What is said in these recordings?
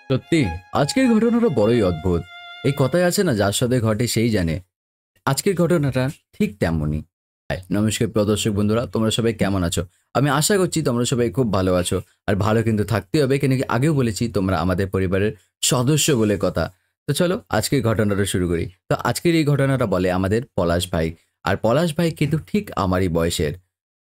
সত্যি আজকের ঘটনাটা বড়ই অদ্ভুত। এই কথায় আছে না, যার সাথে ঘটে সেই জানে। আজকের ঘটনাটা ঠিক তেমনই। হাই, নমস্কার প্রিয় দর্শক বন্ধুরা, তোমরা সবাই কেমন আছো? আমি আশা করছি তোমরা সবাই খুব ভালো আছো। আর ভালো কিন্তু থাকতে হবে, কেন কি আগেও বলেছি তোমরা আমাদের পরিবারের সদস্য বলে কথা। তো চলো আজকের ঘটনাটা শুরু করি। তো আজকের এই ঘটনাটা বলে আমাদের পলাশ ভাই। আর পলাশ ভাই কিন্তু ঠিক আমারই বয়সের।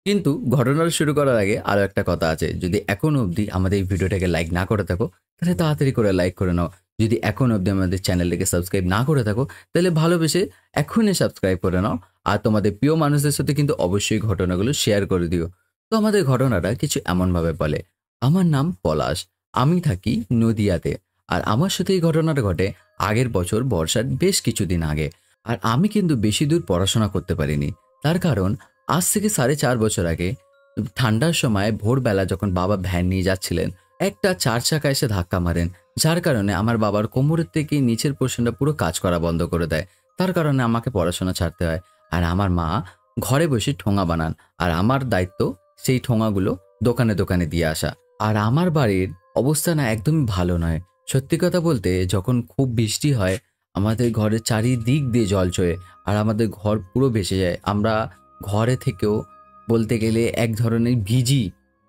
কিন্তু ঘটনাটা শুরু করার আগে আরো একটা কথা আছে, যদি এখনো অবধি আমাদের এই ভিডিওটাকে লাইক না করে থাকো তাহলে তাড়াতাড়ি করে লাইক করে নাও। যদি এখনো অবধি আমাদের চ্যানেলটাকে সাবস্ক্রাইব না করে থাকো তাহলে ভালোবেসে এখনই সাবস্ক্রাইব করে নাও। আর তোমাদের প্রিয় মানুষদের সাথে কিন্তু অবশ্যই ঘটনাগুলো শেয়ার করে দিও। তো আমাদের ঘটনাটা কিছু এমনভাবে বলে, আমার নাম পলাশ, আমি থাকি নদিয়াতে। আর আমার সাথে এই ঘটনাটা ঘটে আগের বছর বর্ষার বেশ কিছুদিন আগে। আর আমি কিন্তু বেশি দূর পড়াশোনা করতে পারিনি। তার কারণ আজ থেকে 4.5 বছর আগে ঠান্ডার সময় ভোরবেলা যখন বাবা ভ্যান নিয়ে যাচ্ছিলেন, একটা 4 চাকা এসে ধাক্কা মারেন। যার কারণে আমার বাবার কোমরের থেকে নিচের পোর্শনটা পুরো কাজ করা বন্ধ করে দেয়। তার কারণে আমাকে পড়াশোনা ছাড়তে হয়। আর আমার মা ঘরে বসে ঠোঙা বানান। আর আমার দায়িত্ব সেই ঠোঙাগুলো দোকানে দোকানে দিয়ে আসা। আর আমার বাড়ির অবস্থা না একদমই ভালো নয়। সত্যি কথা বলতে, যখন খুব বৃষ্টি হয় আমাদের ঘরের চারিদিক দিয়ে জল চয়ে। আর আমাদের ঘর পুরো ভেসে যায়। আমরা ঘরে থেকেও বলতে গেলে এক ধরনের ভিজি।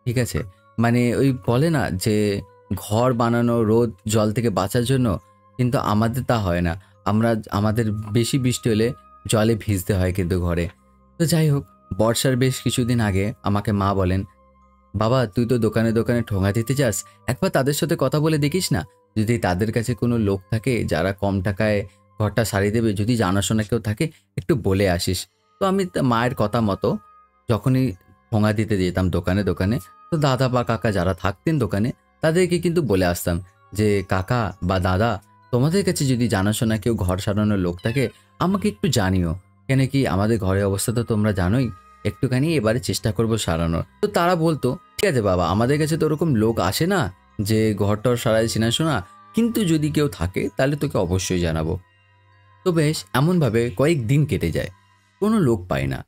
ঠিক আছে? মানে ওই বলে না যে ঘর বানানো রোদ জল থেকে বাঁচার জন্য, কিন্তু আমাদের তা হয় না। আমাদের বেশি বৃষ্টি হলে জলে ভিজতে হয় কিন্তু ঘরে। তো যাই হোক, বর্ষার বেশ কিছুদিন আগে আমাকে মা বলেন, বাবা তুই তো দোকানে দোকানে ঠোঙা দিতে যাস, একবার তাদের সাথে কথা বলে দেখিস না। যদি তাদের কাছে কোনো লোক থাকে যারা কম টাকায় ঘরটা সারিয়ে দেবে, যদি জানাশোনা কেউ থাকে একটু বলে আসিস। তো আমি মায়ের কথা মতো যখনই ঠোঙা দিতে যেতাম দোকানে দোকানে, তো দাদা বা কাকা যারা থাকতেন দোকানে তাদেরকে কিন্তু বলে আসতাম যে কাকা বা দাদা, তোমাদের কাছে যদি জানাশোনা কেউ ঘর সারানোর লোক থাকে আমাকে একটু জানিও। কেন কি আমাদের ঘরের অবস্থা তো তোমরা জানোই, একটুখানি এবারে চেষ্টা করবো সারানোর। তো তারা বলতো, ঠিক আছে বাবা, আমাদের কাছে তো ওরকম লোক আসে না যে ঘরটর সারায় চেনাশোনা, কিন্তু যদি কেউ থাকে তাহলে তোকে অবশ্যই জানাবো। তো বেশ এমনভাবে কয়েকদিন কেটে যায়, কোনো লোক পাই না।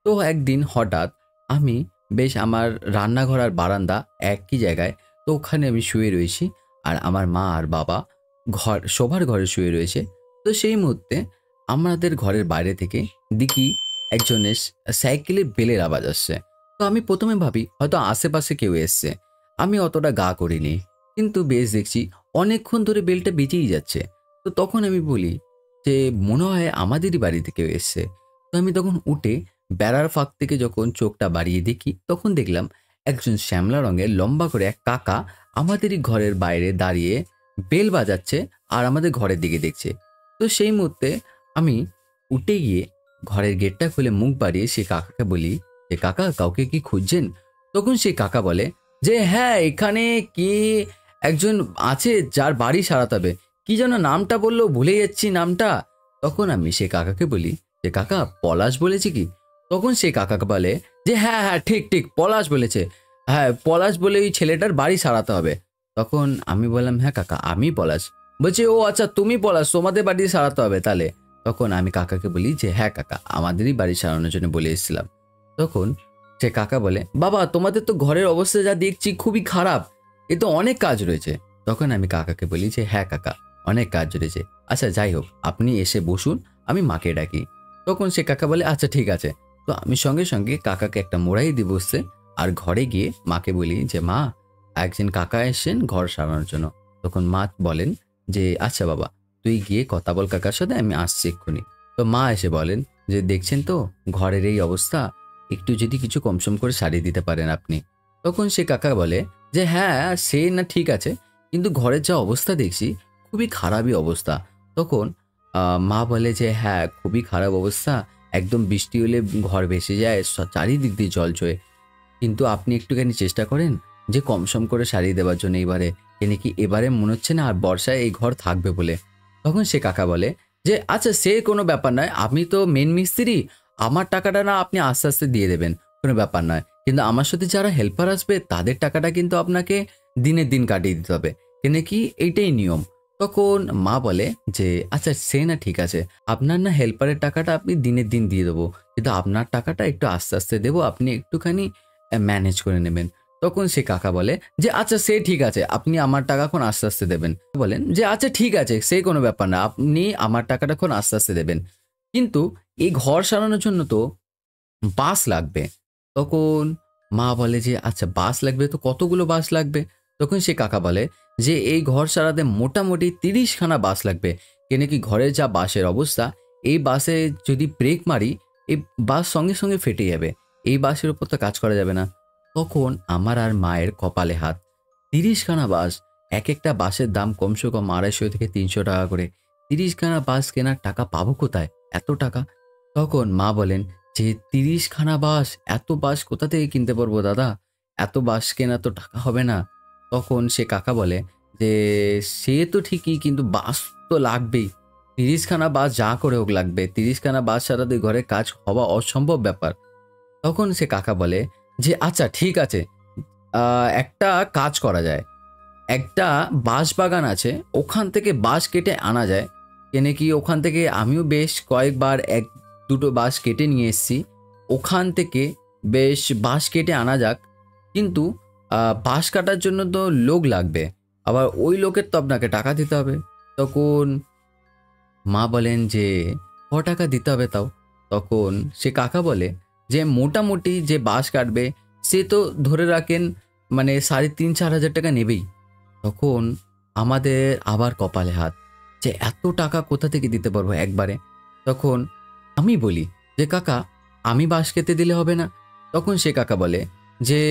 তো একদিন হঠাৎ আমি বেশ আমার রান্নাঘর আর বারান্দা একই জায়গায়, তো ওখানে আমি শুয়ে রয়েছি। আর আমার মা আর বাবা শোবার ঘরে শুয়ে রয়েছে। তো সেই মুহূর্তে আমাদের ঘরের বাইরে থেকে দেখি একজনের সাইকেলে বেলের আওয়াজ আসছে। তো আমি প্রথমে ভাবি হয়তো আশেপাশে কেউ এসছে। আমি অতটা গা করিনি, কিন্তু বেশ দেখছি অনেকক্ষণ ধরে বেলটা বেজেই যাচ্ছে। তো তখন আমি বলি যে মনে হয় আমাদেরই বাড়িতে কেউ এসছে। তো আমি তখন উঠে বেড়ার ফাঁক থেকে যখন চোখটা বাড়িয়ে দেখি, তখন দেখলাম একজন শ্যামলা রঙের লম্বা করে এক কাকা আমাদেরই ঘরের বাইরে দাঁড়িয়ে বেল বাজাচ্ছে আর আমাদের ঘরের দিকে দেখছে। তো সেই মুহূর্তে আমি উঠে গিয়ে ঘরের গেটটা খুলে মুখ বাড়িয়ে সেই কাকাকে বলি যে কাকা, কাউকে কি খুঁজছেন? তখন সেই কাকা বলে যে হ্যাঁ, এখানে কি একজন আছে যার বাড়ি সারাতে হবে। কি যেন নামটা বললো, ভুলে যাচ্ছি নামটা। তখন আমি সেই কাকাকে বলি যে কাকা, পলাশ বলেছে কি? তখন সেই কাকাকে বলে যে হ্যাঁ হ্যাঁ, ঠিক ঠিক পলাশ বলেছে। হ্যাঁ, পলাশ বলে ওই ছেলেটার বাড়ি সারাতে হবে। তখন আমি বললাম হ্যাঁ কাকা, আমি পলাশ। বলছে ও আচ্ছা, তুমি পলাশ, তোমাদের বাড়ি সারাতে হবে তাহলে। তখন আমি কাকাকে বলি যে হ্যাঁ কাকা, আমাদেরই বাড়ি সারানোর জন্য বলে এসেছিলাম। তখন সে কাকা বলে, বাবা তোমাদের তো ঘরের অবস্থা যা দেখছি খুবই খারাপ, এ তো অনেক কাজ রয়েছে। তখন আমি কাকাকে বলি যে হ্যাঁ কাকা, অনেক কাজ রয়েছে। আচ্ছা যাই হোক, আপনি এসে বসুন, আমি মাকে ডাকি। তখন সে কাকা বলে আচ্ছা ঠিক আছে। তো আমি সঙ্গে সঙ্গে কাকাকে একটা মোড়াই দিয়ে বসছে। আর ঘরে গিয়ে মাকে বলি যে মা, একজন কাকা এসেছেন ঘর সারানোর জন্য। তখন মা বলেন যে আচ্ছা বাবা, তুই গিয়ে কথা বল কাকার সাথে, আমি আসছি এক্ষুনি। তো মা এসে বলেন যে দেখছেন তো ঘরের এই অবস্থা, একটু যদি কিছু কমসম করে সারিয়ে দিতে পারেন আপনি। তখন সে কাকা বলে যে হ্যাঁ সে না ঠিক আছে, কিন্তু ঘরের যা অবস্থা দেখছি খুবই খারাপই অবস্থা। তখন মা বলে যে হ্যাঁ, খুবই খারাপ অবস্থা, একদম বৃষ্টি হলে ঘর ভেসে যায়, চারিদিক দিয়ে জল চয়ে। কিন্তু আপনি একটুখানি চেষ্টা করেন যে কমসম করে সারিয়ে দেওয়ার জন্য এবারে, কেন কি এবারে মনে হচ্ছে না আর বর্ষায় এই ঘর থাকবে বলে। তখন সে কাকা বলে যে আচ্ছা সে কোনো ব্যাপার নয়, আমি তো মেন মিস্ত্রি, আমার টাকাটা না আপনি আস্তে আস্তে দিয়ে দেবেন, কোনো ব্যাপার নয়। কিন্তু আমার সাথে যারা হেল্পার আসবে তাদের টাকাটা কিন্তু আপনাকে দিনের দিন কাটিয়ে দিতে হবে, কেন কি এইটাই নিয়ম। তখন মা বলে যে আচ্ছা সে না ঠিক আছে, আপনার না হেল্পারের টাকাটা আপনি দিনের দিন দিয়ে দেবো, কিন্তু আপনার টাকাটা একটু আস্তে আস্তে দেবো, আপনি একটুখানি ম্যানেজ করে নেবেন। তখন সে কাকা বলে যে আচ্ছা সে ঠিক আছে, আপনি আমার টাকা এখন আস্তে আস্তে দেবেন। বলেন যে আচ্ছা ঠিক আছে, সে কোনো ব্যাপার না, আপনি আমার টাকাটা এখন আস্তে আস্তে দেবেন, কিন্তু এই ঘর সারানোর জন্য তো বাঁশ লাগবে। তখন মা বলে যে আচ্ছা বাঁশ লাগবে, তো কতগুলো বাঁশ লাগবে? তখন সে কাকা বলে যে এই ঘর সারাতে মোটামুটি 30খানা বাঁশ লাগবে, কেন কি ঘরের যা বাঁশের অবস্থা, এই বাঁশে যদি ব্রেক মারি এই বাঁশ সঙ্গে সঙ্গে ফেটে যাবে, এই বাঁশের উপর তো কাজ করা যাবে না। তখন আমার আর মায়ের কপালে হাত। 30খানা বাঁশ, এক একটা বাঁশের দাম কমসে কম 250 থেকে 300 টাকা করে। 30খানা বাঁশ কেনার টাকা পাবো কোথায়, এত টাকা? তখন মা বলেন যে 30খানা বাঁশ, এত বাঁশ কোথা থেকে কিনতে পারবো দাদা, এত বাঁশ কেনা তো টাকা হবে না। তখন সে কাকা বলে যে সে তো ঠিকই, কিন্তু বাঁশ তো লাগবেই, 30খানা বাঁশ যা করে হোক লাগবে, 30খানা বাঁশ ছাড়া তো ঘরে কাজ হওয়া অসম্ভব ব্যাপার। তখন সে কাকা বলে যে আচ্ছা ঠিক আছে, একটা কাজ করা যায়, একটা বাঁশ বাগান আছে, ওখান থেকে বাঁশ কেটে আনা যায়, কেন কি ওখান থেকে আমিও বেশ কয়েকবার এক দুটো বাঁশ কেটে নিয়ে এসেছি, ওখান থেকে বেশ বাঁশ কেটে আনা যাক, কিন্তু বাঁশ কাটার জন্য তো লোক লাগবে, আবার ওই লোকের তো আপনাকে টাকা দিতে হবে। তখন মা বলেন যে ক টাকা দিতে হবে তাও? তখন সে কাকা বলে যে মোটামুটি যে বাঁশ কাটবে সে তো ধরে রাখেন মানে 3,500-4,000 টাকা নেবেই। তখন আমাদের আবার কপালে হাত, যে এত টাকা কোথা থেকে দিতে পারবো একবারে? তখন আমি বলি যে কাকা আমি বাঁশ কেটে দিলে হবে না? তখন সে কাকা বলে যে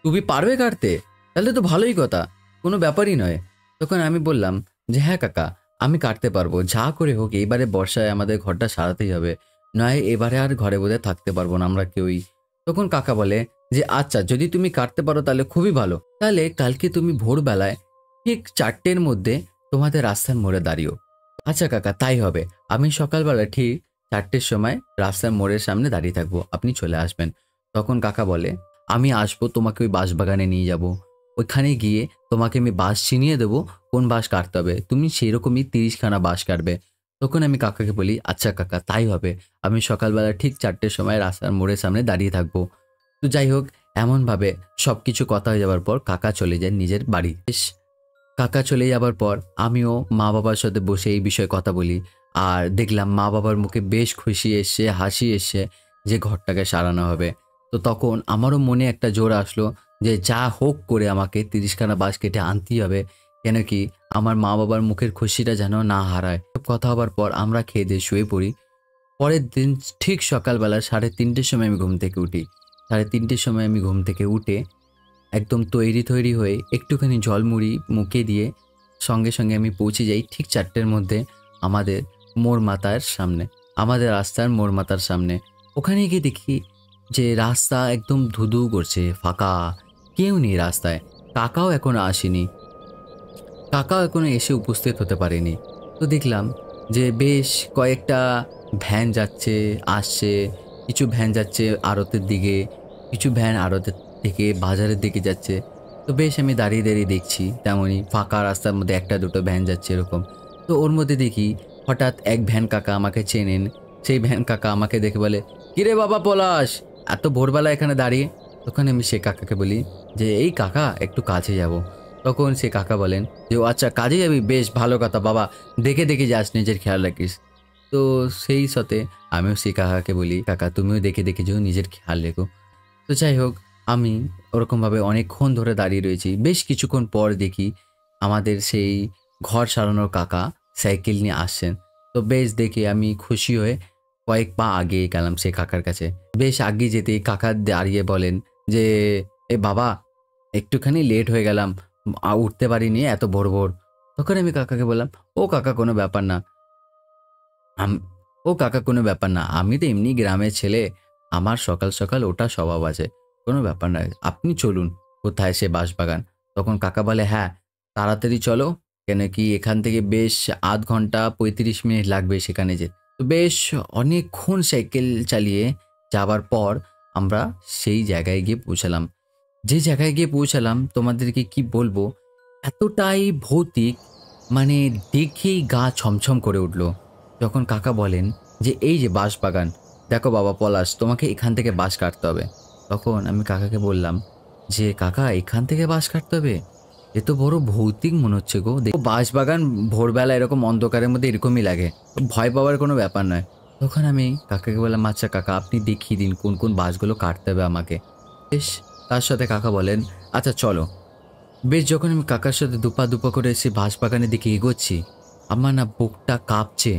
তুমি পারবে কাটতে? তাহলে তো ভালোই কথা, কোনো ব্যাপারই নয়। তখন আমি বললাম যে হ্যাঁ কাকা, আমি কাটতে পারবো, যা করে হোক এইবারে বর্ষায় আমাদের ঘরটা সারাতেই হবে, নয় এবারে আর ঘরে বোধহয় থাকতে পারবো না আমরা কেউই। তখন কাকা বলে যে আচ্ছা যদি তুমি কাটতে পারো তাহলে খুবই ভালো, তাহলে কালকে তুমি ভোরবেলায় ঠিক 4টের মধ্যে তোমাদের রাস্তার মোড়ে দাঁড়িও। আচ্ছা কাকা তাই হবে, আমি সকালবেলা ঠিক 4টের সময় রাস্তার মোড়ের সামনে দাঁড়িয়ে থাকবো, আপনি চলে আসবেন। তখন কাকা বলে আমি আসবো, তোমাকে ওই বাঁশ বাগানে নিয়ে যাব, ওইখানে গিয়ে তোমাকে আমি বাঁশ চিনিয়ে দেবো কোন বাঁশ কাটতে হবে, তুমি সেরকমই 30খানা বাঁশ কাটবে। তখন আমি কাকাকে বলি আচ্ছা কাকা তাই হবে, আমি সকালবেলা ঠিক 4টের সময় রাস্তার মোড়ের সামনে দাঁড়িয়ে থাকবো। তো যাই হোক, এমনভাবে সব কিছু কথা হয়ে যাওয়ার পর কাকা চলে যায় নিজের বাড়ি। কাকা চলে যাবার পর আমিও মা বাবার সাথে বসে এই বিষয়ে কথা বলি, আর দেখলাম মা বাবার মুখে বেশ খুশি এসছে, হাসি এসছে যে ঘরটাকে সারানো হবে। তো তখন আমারও মনে একটা জোর আসলো যে যা হোক করে আমাকে 30খানা বাঁশ কেটে আনতেই হবে, কেন কি আমার মা বাবার মুখের খুশিটা যেন না হারায়। সব কথা হবার পর আমরা খেয়ে দিয়ে শুয়ে পড়ি। পরের দিন ঠিক সকালবেলা 3:30-র সময় আমি ঘুম থেকে উঠি। 3:30-র সময় আমি ঘুম থেকে উঠে একদম তৈরি হয়ে একটুখানি ঝলমুড়ি মুখে দিয়ে সঙ্গে সঙ্গে আমি পৌঁছে যাই ঠিক 4টের মধ্যে আমাদের মোড় মাতার সামনে, আমাদের রাস্তার মোড় মাতার সামনে। ওখানে গিয়ে দেখি যে রাস্তা একদম ধুধু করছে, ফাঁকা, কেউ নেই রাস্তায়। কাকাও এখনো আসেনি, কাকাও এখনো এসে উপস্থিত হতে পারেনি। তো দেখলাম যে বেশ কয়েকটা ভ্যান যাচ্ছে আসছে, কিছু ভ্যান যাচ্ছে আড়তের দিকে, কিছু ভ্যান আড়তের থেকে বাজারের দিকে যাচ্ছে। তো বেশ আমি দাঁড়িয়ে দাঁড়িয়ে দেখছি, তেমনই ফাঁকা রাস্তার মধ্যে একটা দুটো ভ্যান যাচ্ছে এরকম। তো ওর মধ্যে দেখি হঠাৎ এক ভ্যান কাকা আমাকে চেনেন। সেই ভ্যান কাকা আমাকে দেখে বলে কিরে বাবা পলাশ, এত ভোরবেলা এখানে দাঁড়িয়ে? তখন আমি সে কাকাকে বলি যে এই কাকা একটু কাছে যাব। তখন সে কাকা বলেন যে ও আচ্ছা কাজে যাবি, বেশ ভালো কথা বাবা, দেখে দেখে যাস, নিজের খেয়াল রাখিস। তো সেই সাথে আমিও সেই কাকাকে বলি কাকা তুমিও দেখে দেখে যেও, নিজের খেয়াল রেখো। তো যাই হোক, আমি ওরকমভাবে অনেকক্ষণ ধরে দাঁড়িয়ে রয়েছি। বেশ কিছুক্ষণ পর দেখি আমাদের সেই ঘর সারানোর কাকা সাইকেল নিয়ে আসছেন। তো বেশ দেখে আমি খুশি হয়ে কয়েক পা আগে গেলাম সেই কাকার কাছে। বেশ আগে যেতেই কাকা দাঁড়িয়ে বলেন যে এ বাবা একটুখানি লেট হয়ে গেলাম, উঠতে পারিনি এত ভোর ভোর। তখন আমি কাকাকে বললাম ও কাকা কোনো ব্যাপার না, আম- ও কাকা কোনো ব্যাপার না, আমি তো এমনি গ্রামের ছেলে, আমার সকাল সকাল ওটা স্বভাব আছে, কোনো ব্যাপার না, আপনি চলুন। কোথায় সে বাঁশবাগান? তখন কাকা বলে হ্যাঁ তাড়াতাড়ি চলো, কেন কি এখান থেকে বেশ আধ ঘন্টা 35 মিনিট লাগবে সেখানে যেতে। তো বেশ অনেকক্ষণ সাইকেল চালিয়ে যাবার পর আমরা সেই জায়গায় গিয়ে পৌঁছালাম। যে জায়গায় গিয়ে পৌঁছালাম তোমাদেরকে কি বলবো, এতটাই ভৌতিক, মানে দেখেই গা ছমছম করে উঠল। যখন কাকা বলেন যে এই যে বাঁশবাগান, দেখো বাবা পলাশ তোমাকে এখান থেকে বাঁশ কাটতে হবে। তখন আমি কাকাকে বললাম যে কাকা এখান থেকে বাঁশ কাটতে হবে, এ তো বড় ভৌতিক মনে হচ্ছে গো। দেখো বাঁশ বাগান ভোরবেলা এরকম অন্ধকারের মধ্যে এরকমই লাগে, ভয় পাওয়ার কোনো ব্যাপার নয়। তখন আমি কাকাকে বললাম, আচ্ছা কাকা আপনি দেখিয়ে দিন কোন কোন বাঁশগুলো কাটতে হবে আমাকে। বেশ, তার সাথে কাকা বলেন আচ্ছা চলো। বেশ, যখন আমি কাকার সাথে দুপা দুপা করে সেই বাঁশ বাগানের দিকে এগোচ্ছি, আমার না বুকটা কাঁপছে,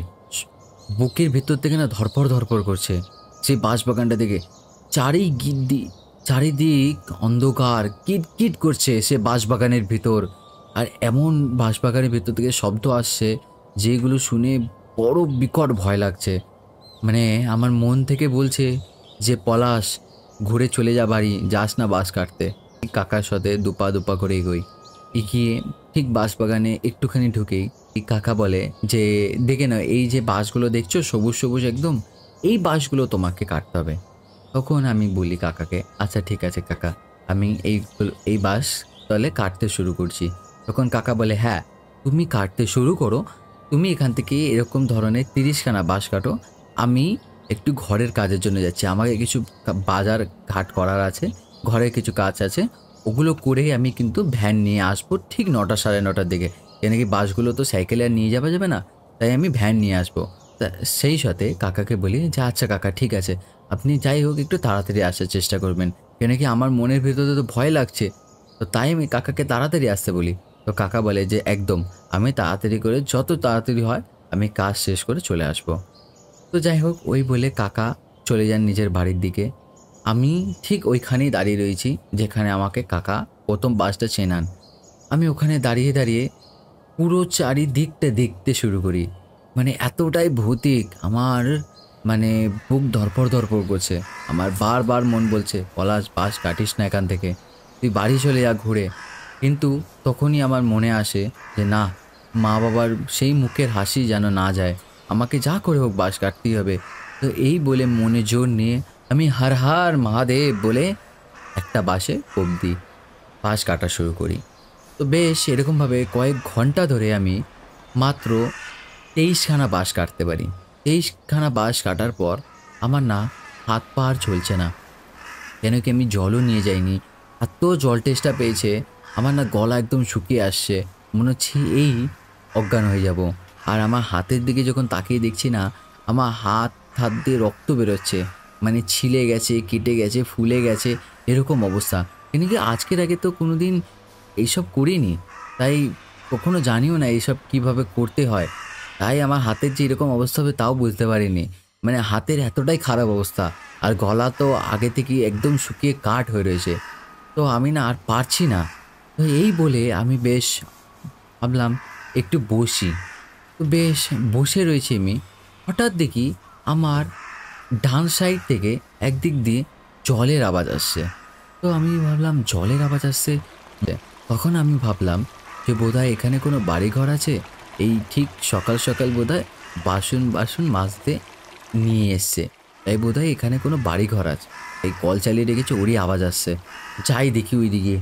বুকের ভেতর থেকে না ধরপর ধরপর করছে সেই বাঁশ বাগানটা দেখে। চারিদিক অন্ধকার, কিট কিট করছে সে বাঁশবাগানের ভিতর। আর এমন বাঁশবাগানের ভিতর থেকে শব্দ আসছে যেগুলো শুনে বড় বিকট ভয় লাগছে। মানে আমার মন থেকে বলছে যে পলাশ, ঘুরে চলে যা বাড়ি, যাস না বাঁশ কাটতে। কাকার সাথে দুপা দুপা করে এগোই, এগিয়ে ঠিক বাঁশবাগানে একটুখানি ঢুকেই কাকা বলে যে দেখে নাও এই যে বাঁশগুলো দেখছো সবুজ সবুজ একদম, এই বাঁশগুলো তোমাকে কাটতে হবে। তখন আমি বলি কাকাকে, আচ্ছা ঠিক আছে কাকা, আমি এই বাঁশ তাহলে কাটতে শুরু করছি। তখন কাকা বলে হ্যাঁ তুমি কাটতে শুরু করো, তুমি এখান থেকে এরকম ধরনের 30খানা বাঁশ কাটো, আমি একটু ঘরের কাজের জন্য যাচ্ছি, আমাকে কিছু বাজার ঘাট করার আছে, ঘরের কিছু কাজ আছে, ওগুলো করেই আমি কিন্তু ভ্যান নিয়ে আসবো ঠিক 9টা সাড়ে 9টার দিকে। কেন কি বাসগুলো তো সাইকেলে আর নিয়ে যাওয়া যাবে না, তাই আমি ভ্যান নিয়ে আসবো। তা সেই সাথে কাকাকে বলি যে আচ্ছা কাকা ঠিক আছে, আপনি যাই হোক একটু তাড়াতাড়ি আসার চেষ্টা করবেন, কেন কি আমার মনের ভিতরে তো ভয় লাগছে। তো তাই আমি কাকাকে তাড়াতাড়ি আসতে বলি। তো কাকা বলে যে একদম, আমি তাড়াতাড়ি করে যত তাড়াতাড়ি হয় আমি কাজ শেষ করে চলে আসবো। তো যাই হোক ওই বলে কাকা চলে যান নিজের বাড়ির দিকে। আমি ঠিক ওইখানেই দাঁড়িয়ে রয়েছি যেখানে আমাকে কাকা প্রথম বাসটা চেনান। আমি ওখানে দাঁড়িয়ে দাঁড়িয়ে পুরো চারিদিকটা দেখতে শুরু করি। মানে এতটাই ভৌতিক, আমার মানে বুক ধড়ফড় ধড়ফড় করছে। আমার বারবার মন বলছে পলাশ বাস কাটিস না এখান থেকে, তুই বাড়ি চলে যা ঘুরে। কিন্তু তখনই আমার মনে আসে যে না, মা বাবার সেই মুখের হাসি যেন না যায়, আমাকে যা করে হোক বাস কাটতেই হবে। তো এই বলে মনে জোর নিয়ে আমি হর হর মহাদেব বলে একটা বাসে কোপ দিই, বাস কাটা শুরু করি। তো বেশ এরকমভাবে কয়েক ঘন্টা ধরে আমি মাত্র 23খানা বাঁশ কাটতে পারি। 23খানা বাঁশ কাটার পর আমার না হাত পা আর চলছে না, কেন কি আমি জলও নিয়ে যাইনি। এত জল টেস্টটা পেয়েছে আমার না গলা একদম শুকিয়ে আসছে, মনে হচ্ছে এই অজ্ঞান হয়ে যাব। আর আমার হাতের দিকে যখন তাকিয়ে দেখছি না, আমার হাত হাত দিয়ে রক্ত বেরোচ্ছে, মানে ছিলে গেছে, কেটে গেছে, ফুলে গেছে, এরকম অবস্থা। কিন্তু কি আজকের আগে তো কোনো দিন এইসব করিনি, তাই কখনো জানিও না এইসব কিভাবে করতে হয়। তাই আমার হাতের যে এরকম অবস্থা হবে তাও বুঝতে পারিনি, মানে হাতের এতটাই খারাপ অবস্থা। আর গলা তো আগে থেকেই একদম শুকিয়ে কাঠ হয়ে রয়েছে। তো আমি না আর পারছি না। তো এই বলে আমি বেশ ভাবলাম একটু বসি। তো বেশ বসে রয়েছি আমি, হঠাৎ দেখি আমার ডান সাইড থেকে একদিক দিয়ে জলের আওয়াজ আসছে। তো আমি ভাবলাম জলের আওয়াজ আসছে, তখন আমি ভাবলাম যে বোধহয় এখানে কোনো বাড়িঘর আছে, এই ঠিক সকাল সকাল বোধহয় বাসন বাসন মাজতে নিয়ে এসছে, তাই বোধহয় এখানে কোনো বাড়িঘর আছে, এই কল চালিয়ে রেখেছে, ওরই আওয়াজ আসছে। যাই দেখি ওই দিকে।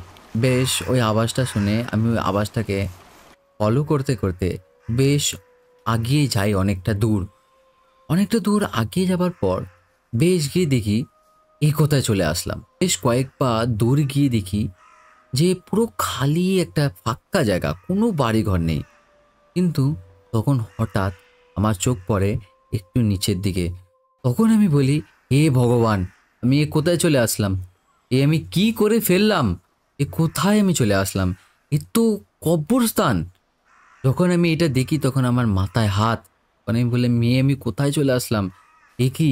বেশ ওই আওয়াজটা শুনে আমি ওই আওয়াজটাকে ফলো করতে করতে বেশ আগিয়ে যাই অনেকটা দূর। অনেকটা দূর আগিয়ে যাবার পর বেশ গিয়ে দেখি এই কোথায় চলে আসলাম। বেশ কয়েক পা দূর গিয়ে দেখি যে পুরো খালি একটা ফাঁকা জায়গা, কোনো বাড়িঘর নেই। কিন্তু তখন হঠাৎ আমার চোখ পড়ে একটু নিচের দিকে। তখন আমি বলি হে ভগবান, আমি এ কোথায় চলে আসলাম, এ আমি কি করে ফেললাম, এ কোথায় আমি চলে আসলাম, এ তো কবরস্থান। যখন আমি এটা দেখি তখন আমার মাথায় হাত, মানে আমি বললাম মেয়ে আমি কোথায় চলে আসলাম, এ কি,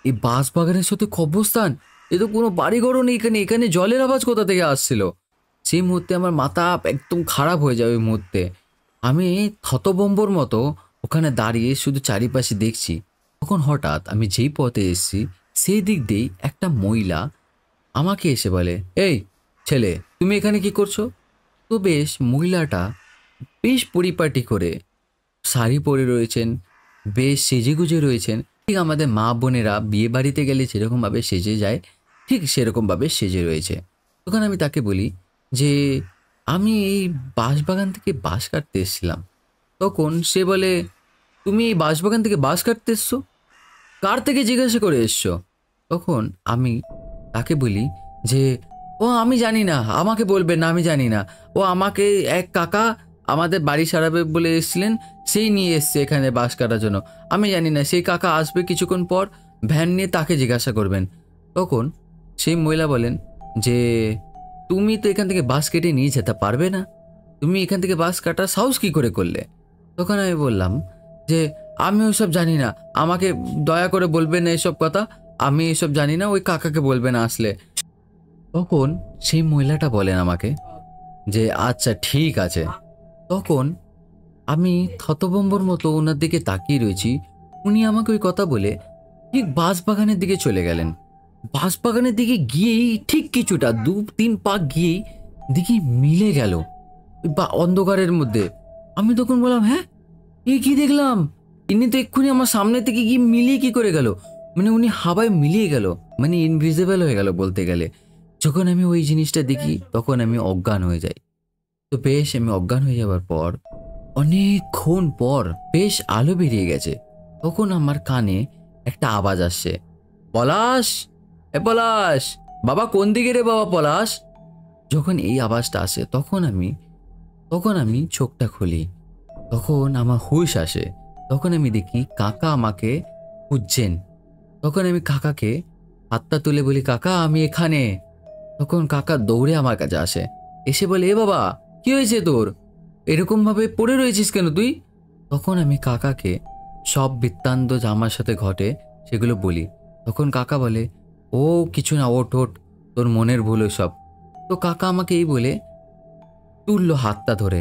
এই বাঁশ বাগানের সাথে কবরস্থান, এ তো কোনো বাড়িঘরও নেই এখানে, এখানে জলের আওয়াজ কোথা থেকে আসছিল। সেই মুহূর্তে আমার মাথা একদম খারাপ হয়ে যায়। ওই মুহূর্তে আমি থতবম্বর মতো ওখানে দাঁড়িয়ে শুধু চারিপাশে দেখছি। তখন হঠাৎ আমি যেই পথে এসেছি সেই দিক দিয়েই একটা মহিলা আমাকে এসে বলে, এই ছেলে তুমি এখানে কি করছো। তো বেশ মহিলাটা বেশ পরিপাটি করে শাড়ি পরে রয়েছেন, বেশ সেজেগুজে রয়েছেন, ঠিক আমাদের মা বোনেরা বিয়ে বাড়িতে গেলে যেরকমভাবে সেজে যায় ঠিক সেরকমভাবে সেজে রয়েছে। তখন আমি তাকে বলি যে আমি এই বাঁশবাগান থেকে বাঁশ কাটতে এসেছিলাম। তখন সে বলে তুমি এই বাঁশবাগান থেকে বাঁশ কাটতে এসছো, কার থেকে জিজ্ঞাসা করে এসছো। তখন আমি তাকে বলি যে ও ও আমি জানি না, আমাকে বলবেন না, আমি জানি না। ও আমাকে এক কাকা আমাদের বাড়ি সারাবে বলে এসেছিলেন, সেই নিয়ে এসছে এখানে বাঁশ কাটার জন্য। আমি জানি না, সেই কাকা আসবে কিছুক্ষণ পর, ভ্যান নিয়ে তাকে জিজ্ঞাসা করবেন। তখন সেই মহিলা বলেন যে তুমি তো এখান থেকে বাঁশ কেটে নিয়ে যেতে পারবে না, তুমি এখান থেকে বাঁশ কাটার সাহস কী করে করলে? তখন আমি বললাম যে আমি ওইসব জানি না, আমাকে দয়া করে বলবেন না এসব কথা, আমি এসব জানি না, ওই কাকাকে বলবেন আসলে। তখন সেই মহিলাটা বলেন আমাকে যে আচ্ছা ঠিক আছে। তখন আমি থতভম্বর মতো ওনার দিকে তাকিয়ে রয়েছি। উনি আমাকে ওই কথা বলে ঠিক বাঁশবাগানের দিকে চলে গেলেন। বাঁশবাগানের দিকে গিয়েই ঠিক কিছুটা 2-3 পা গিয়েই দেখি মিলে গেল বা অন্ধকারের মধ্যে। আমি তখন বললাম হ্যাঁ, এ কি দেখলাম, ইনি তো এক্ষুনি আমার সামনে থেকে গিয়ে মিলিয়ে কি করে গেল, মানে উনি হাওয়ায় মিলিয়ে গেল, মানে ইনভিজিবল হয়ে গেল বলতে গেলে। যখন আমি ওই জিনিসটা দেখি তখন আমি অজ্ঞান হয়ে যাই। তো বেশ আমি অজ্ঞান হয়ে যাওয়ার পর অনেকক্ষণ পর বেশ আলো বেরিয়ে গেছে। তখন আমার কানে একটা আওয়াজ আসছে, পলাশ, এ পলাশ, বাবা কোন দিকে রে বাবা পলাশ। যখন এই আওয়াজটা আসে তখন আমি চোখটা খুলি, তখন আমার হুঁশ আসে। তখন আমি দেখি কাকা আমাকে খুঁজছেন। তখন আমি কাকাকে হাতটা তুলে বলি কাকা আমি এখানে। তখন কাকা দৌড়ে আমার কাছে আসে, এসে বলে এ বাবা কি হয়েছে তোর, এরকম ভাবে পড়ে রয়েছিস কেন তুই? তখন আমি কাকাকে সব বৃত্তান্ত যা আমার সাথে ঘটে সেগুলো বলি। তখন কাকা বলে ও কিছু না, ওঠ ওঠ, তোর মনের ভুল সব। তো কাকা আমাকে এই বলে তুললো হাতটা ধরে।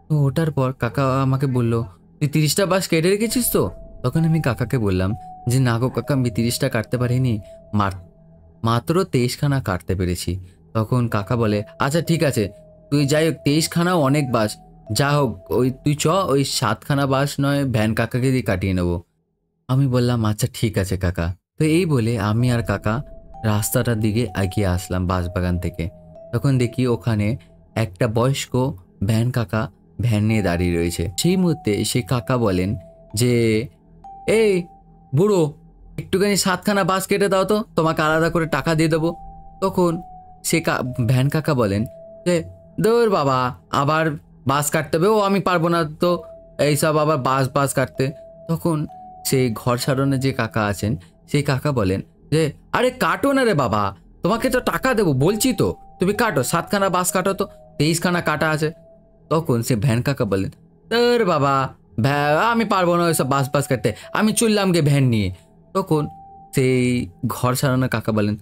তো ওঠার পর কাকা আমাকে বলল তুই 30টা বাঁশ কেটে রেখেছিস তো? তখন আমি কাকাকে বললাম যে না গো কাকা, আমি 30টা কাটতে পারিনি, মাত্র 23খানা কাটতে পেরেছি। তখন কাকা বলে আচ্ছা ঠিক আছে, তুই যাই হোক 23খানাও অনেক বাঁশ, যা হোক ওই তুই ওই 7খানা বাঁশ নয় ভ্যান কাকাকে দিয়ে কাটিয়ে নেবো। আমি বললাম আচ্ছা ঠিক আছে কাকা। তো এই বলে আমি আর কাকা রাস্তাটার দিকে এগিয়ে আসলাম বাঁশবাগান থেকে। তখন দেখি ওখানে একটা বয়স্ক ভ্যান কাকা ভ্যান নিয়ে দাঁড়িয়ে রয়েছে। সেই মুহূর্তে সেই কাকা বলেন যে এই বুড়ো, একটুখানি 7খানা বাঁশ কেটে দাও তো, তোমাকে আলাদা করে টাকা দিয়ে দেবো। তখন সে ভ্যান কাকা বলেন যে দৌড় বাবা, আবার বাঁশ কাটতে হবে, ও আমি পারবো না তো এইসব আবার বাঁশ কাটতে। তখন সেই ঘর সারানোর যে কাকা আছেন সেই কাকা বলেন যে আরে কাটো না রে বাবা, তোমাকে তো টাকা দেবো বলছি তো, তুমি কাটো, 7খানা বাঁশ কাটো তো, 23খানা কাটা আছে। তখন সে ভ্যান কাকা বলেন তোর বাবা, আমি পারবো না ওইসব বাঁশ কাটতে, আমি চললাম গে ভ্যান নিয়ে। তখন সেই ঘর সারানো কাকা বলেন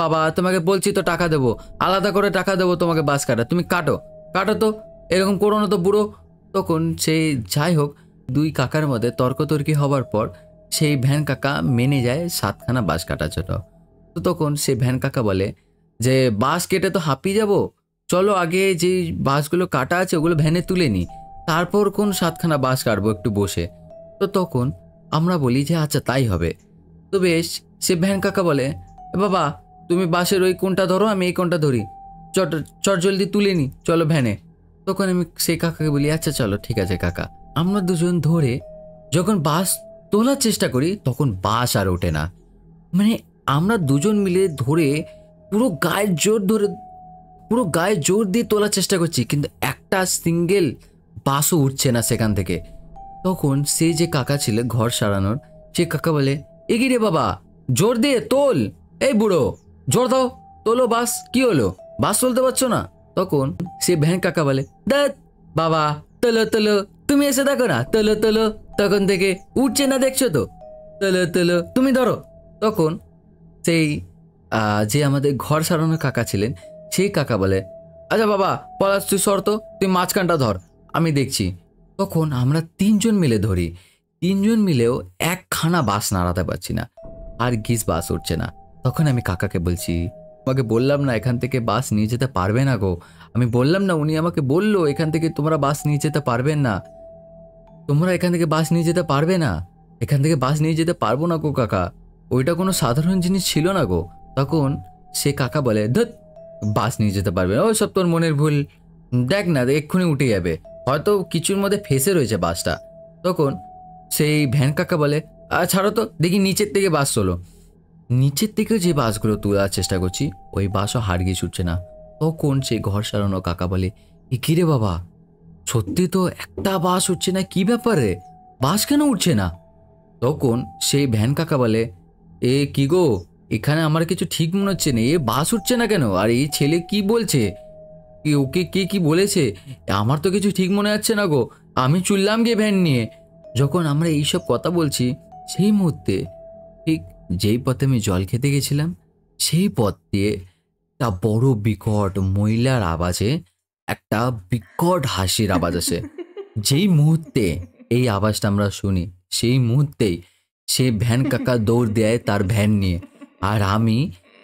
বাবা তোমাকে বলছি তো টাকা দেবো, আলাদা করে টাকা দেবো তোমাকে বাঁশ কাটা, তুমি কাটো কাটো তো, এরকম করো না তো বুড়ো। তখন সেই যাই হোক 2 কাকার মধ্যে তর্কতর্কি হবার পর সেই ভ্যান কাকা মেনে যায় 7খানা বাঁশ কাটার জন্য। তো তখন সেই ভ্যান কাকা বলে যে বাঁশ কেটে তো হাঁপিয়ে যাবো, চলো আগে যে বাঁশগুলো কাটা আছে ওগুলো ভ্যানে তুলে নিই, তারপর কোন 7খানা বাঁশ কাটবো একটু বসে। তো তখন আমরা বলি যে আচ্ছা তাই হবে। তো বেশ সে ভ্যান কাকা বলে বাবা তুমি বাঁশের ওই কোনটা ধরো, আমি এই কোনটা ধরি, চট জলদি তুলে নি চলো ভ্যানে। তখন আমি সেই কাকাকে বলি আচ্ছা চলো ঠিক আছে কাকা। আমরা দুজন ধরে যখন বাঁশ তোলার চেষ্টা করি তখন বাঁশ আর ওঠে না, মানে আমরা দুজন মিলে ধরে পুরো গায়ে জোর দিয়ে তোলার চেষ্টা করছি, কিন্তু একটা সিঙ্গেল বাঁশও উঠছে না সেখান থেকে। তখন সেই যে কাকা ছিল ঘর সারানোর, সে কাকা বলে এগিয়ে রে বাবা, জোর দিয়ে তোল, এই বুড়ো জোর দাও, তোলো বাস, কি হলো বাস তুলতে পারছো না? তখন সে ভ্যান কাকা বলে দেখ বাবা তোলো তোলো, তুমি এসে দেখো না, তোলো তোলো, তখন থেকে উঠছে না দেখছো তো, তোলো তোলো তুমি ধরো। তখন সেই যে আমাদের ঘর সারানোর কাকা ছিলেন সেই কাকা বলে আচ্ছা বাবা পলাশ তুই সর তো, তুই মাঝখানটা ধর আমি দেখছি। তখন আমরা 3জন মিলে ধরি, 3জন মিলেও একখানা বাঁশ নাড়াতে পারছি না, আর বাঁশ উঠছে না। তখন আমি কাকাকে বলছি আমাকে বললাম না এখান থেকে বাস নিয়ে যেতে পারবে না গো, আমি বললাম না, উনি আমাকে বললো এখান থেকে তোমরা বাস নিয়ে যেতে পারবেন না, তোমরা এখান থেকে বাস নিয়ে যেতে পারবে না, এখান থেকে বাস নিয়ে যেতে পারবো না গো কাকা, ওইটা কোনো সাধারণ জিনিস ছিল না গো। তখন সে কাকা বলে ধুৎ, বাস নিয়ে যেতে পারবে না, ওই সব তোর মনের ভুল, দেখ না এক্ষুনি উঠে যাবে, হয়তো কিছুর মধ্যে ফেসে রয়েছে বাসটা। তখন সেই ভ্যান কাকা বলে ছাড়ো তো দেখি নিচের থেকে বাস চলো। নিচের থেকে যে বাঁশগুলো তোলার চেষ্টা করছি ওই বাঁশও হাড়গিয়ে ছুটছে না। তখন সেই ঘর সারানো কাকা বলে, এ কি রে বাবা, সত্যি তো একটা বাঁশ উঠছে না, কি ব্যাপারে, বাঁশ কেন উঠছে না? তখন সেই ভ্যান কাকা বলে, এ কি গো, এখানে আমার কিছু ঠিক মনে হচ্ছে না, এ বাস উঠছে না কেন? আর এই ছেলে কি বলছে, কি ওকে কে কি বলেছে? আমার তো কিছু ঠিক মনে হচ্ছে না গো, আমি চললাম গিয়ে ভ্যান নিয়ে। যখন আমরা এইসব কথা বলছি সেই মুহূর্তে ঠিক যেই পথে আমি জল খেতে গেছিলাম সেই পথ দিয়ে একটা বড় বিকট মহিলার আওয়াজে একটা বিকট হাসির আওয়াজ আসে। যেই মুহূর্তে এই আওয়াজটা আমরা শুনি সেই মুহূর্তেই সে ভ্যান কাকা দৌড় দেয় তার ভ্যান নিয়ে, আর আমি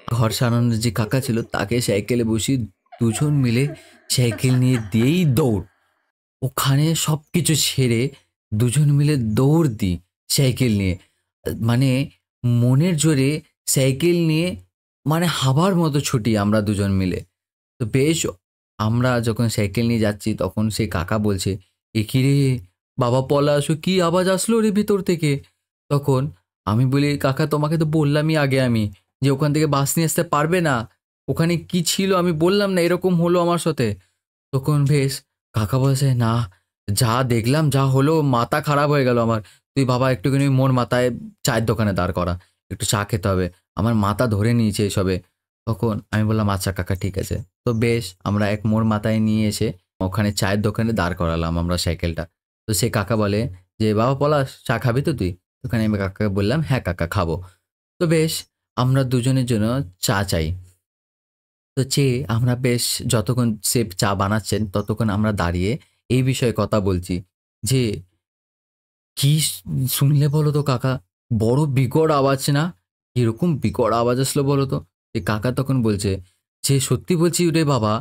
ঘর সারানোর যে কাকা ছিল তাকে সাইকেলে বসিয়ে দুজন মিলে সাইকেল নিয়ে দিয়েই দৌড়। ওখানে সব কিছু ছেড়ে দুজন মিলে দৌড় দিই সাইকেল নিয়ে, মানে মনের জোরে সাইকেল নিয়ে, মানে হাবার মতো ছুটি আমরা দুজন মিলে। তো বেশ, আমরা যখন সাইকেল নিয়ে যাচ্ছি তখন সেই কাকা বলছে, এ কি রে বাবা পলাশ, ও কি আওয়াজ আসলো রে ভিতর থেকে? তখন আমি বলি, কাকা তোমাকে তো বললামই আগে আমি যে ওখান থেকে বাস নিয়ে আসতে পারবে না, ওখানে কি ছিল আমি বললাম না, এরকম হলো আমার সাথে। তখন বেশ কাকা বলছে, না যা দেখলাম যা হলো মাথা খারাপ হয়ে গেল আমার, তুই বাবা একটুখানি মোর মাথায় চায়ের দোকানে দাঁড় করা, একটু চা খেতে হবে, আমার মাথা ধরে নিয়েছে এসবে। তখন আমি বললাম, আচ্ছা কাকা ঠিক আছে। তো বেশ আমরা এক মোড় মাথায় নিয়ে এসে ওখানে চায়ের দোকানে দাঁড় করালাম আমরা সাইকেলটা। তো সে কাকা বলে যে, বাবা পলাশ চা খাবি তো তুই? ওখানে আমি কাকাকে বললাম, হ্যাঁ কাকা খাবো। তো বেশ আমরা দুজনের জন্য চা চাই। তো চেয়ে আমরা বেশ যতক্ষণ সে চা বানাচ্ছেন ততক্ষণ আমরা দাঁড়িয়ে এই বিষয়ে কথা বলছি যে, কি শুনলে বলো তো কাকা, বড় বিকট আওয়াজ না? এরকম বিকট আওয়াজ আসলো বলো তো? এই কাকা তখন বলছে যে, সত্যি বলছি রে বাবা,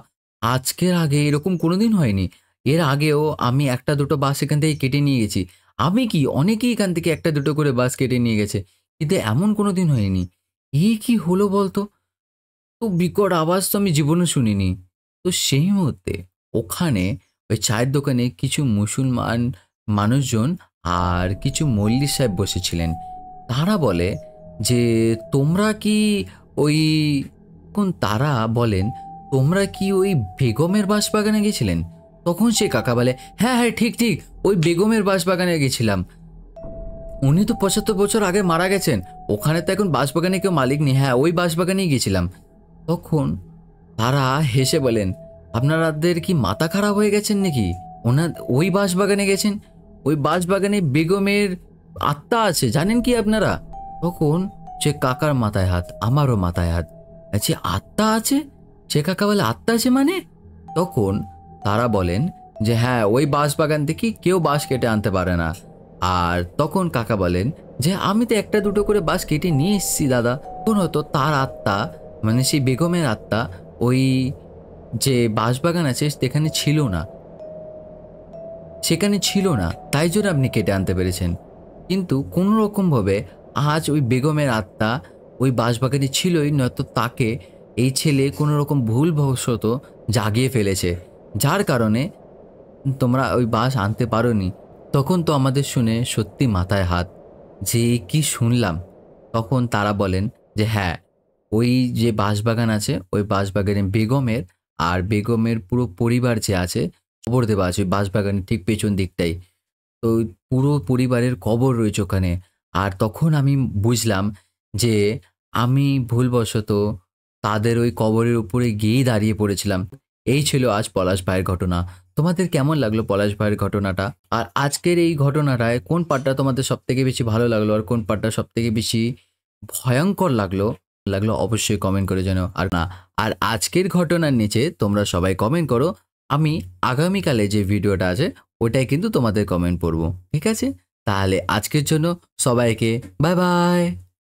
আজকের আগে এরকম কোনোদিন হয়নি। এর আগেও আমি একটা দুটো বাস এখান থেকে কেটে নিয়ে গেছি। আমি কি, অনেকেই এখান থেকে একটা দুটো করে বাস কেটে নিয়ে গেছে, কিন্তু এমন কোনোদিন হয়নি। এই কি হলো বলতো? তো বিকট আওয়াজ তো আমি জীবনে শুনিনি। তো সেই মুহূর্তে ওখানে ওই চায়ের দোকানে কিছু মুসলমান মানুষজন আর কিছু মল্লিক সাহেব বসেছিলেন। তারা বলে যে, তোমরা কি ওই, কোন তারা বলেন, তোমরা কি ওই বেগমের বাঁশবাগানে গেছিলেন? তখন সে কাকা বলে, হ্যাঁ হ্যাঁ ঠিক ঠিক, ওই বেগমের বাঁশবাগানে গেছিলাম। উনি তো ৭৫ বছর আগে মারা গেছেন, ওখানে তো এখন বাঁশবাগানে কেউ মালিক নেই। হ্যাঁ ওই বাঁশবাগানেই গেছিলাম। তখন তারা হেসে বলেন, আপনাদের কি মাথা খারাপ হয়ে গেছেন নাকি? ওনার ওই বাঁশবাগানে গেছেন, ওই বাঁশবাগানে বেগমের আত্মা আছে, জানেন কি আপনারা? তখন সে কাকার মাথায় হাত, আমারও মাথায় হাত, আচ্ছা আত্মা আছে? সে কাকা বলে, আত্মা আছে মানে? তখন তারা বলেন যে, হ্যাঁ ওই বাঁশবাগান থেকে কেউ বাঁশ কেটে আনতে পারে না। আর তখন কাকা বলেন যে, আমি তো একটা দুটো করে বাঁশ কেটে নিয়ে এসেছি দাদা। কোন হতো তার আত্মা, মানে সেই বেগমের আত্মা ওই যে বাঁশবাগান আছে সেখানে ছিল না, সেখানে ছিল না, তাই জন্য আপনি কেটে আনতে পেরেছেন। কিন্তু কোনো রকমভাবে আজ ওই বেগমের আত্মা ওই বাঁশবাগানে ছিলই, নয়তো তাকে এই ছেলে কোনো রকম ভুলবশত জাগিয়ে ফেলেছে, যার কারণে তোমরা ওই বাঁশ আনতে পারোনি। তখন তো আমাদের শুনে সত্যি মাথায় হাত, যে কি শুনলাম। তখন তারা বলেন যে, হ্যাঁ ওই যে বাঁশবাগান আছে ওই বাঁশবাগানে বেগমের আর বেগমের পুরো পরিবার যে আছে কবর দেওয়া আছে ওই বাঁশবাগানের ঠিক পেছন দিকটাই। তো ওই পুরো পরিবারের কবর রয়েছে ওখানে। আর তখন আমি বুঝলাম যে আমি ভুলবশত তাদের ওই কবরের উপরে গিয়েই দাঁড়িয়ে পড়েছিলাম। এই ছিল আজ পলাশ ভাইয়ের ঘটনা। তোমাদের কেমন লাগলো পলাশ ভাইয়ের ঘটনাটা? আর আজকের এই ঘটনাটায় কোন পার্টটা তোমাদের সবথেকে বেশি ভালো লাগলো আর কোন পার্টটা সবথেকে বেশি ভয়ঙ্কর লাগলো অবশ্যই কমেন্ট করে জানাও। আর না, আর আজকের ঘটনার নিচে তোমরা সবাই কমেন্ট করো, আমি আগামীকালে যে ভিডিওটা আছে ওটাই কিন্তু তোমাদের কমেন্ট পড়বো, ঠিক আছে? তাহলে আজকের জন্য সবাইকে বাই বাই।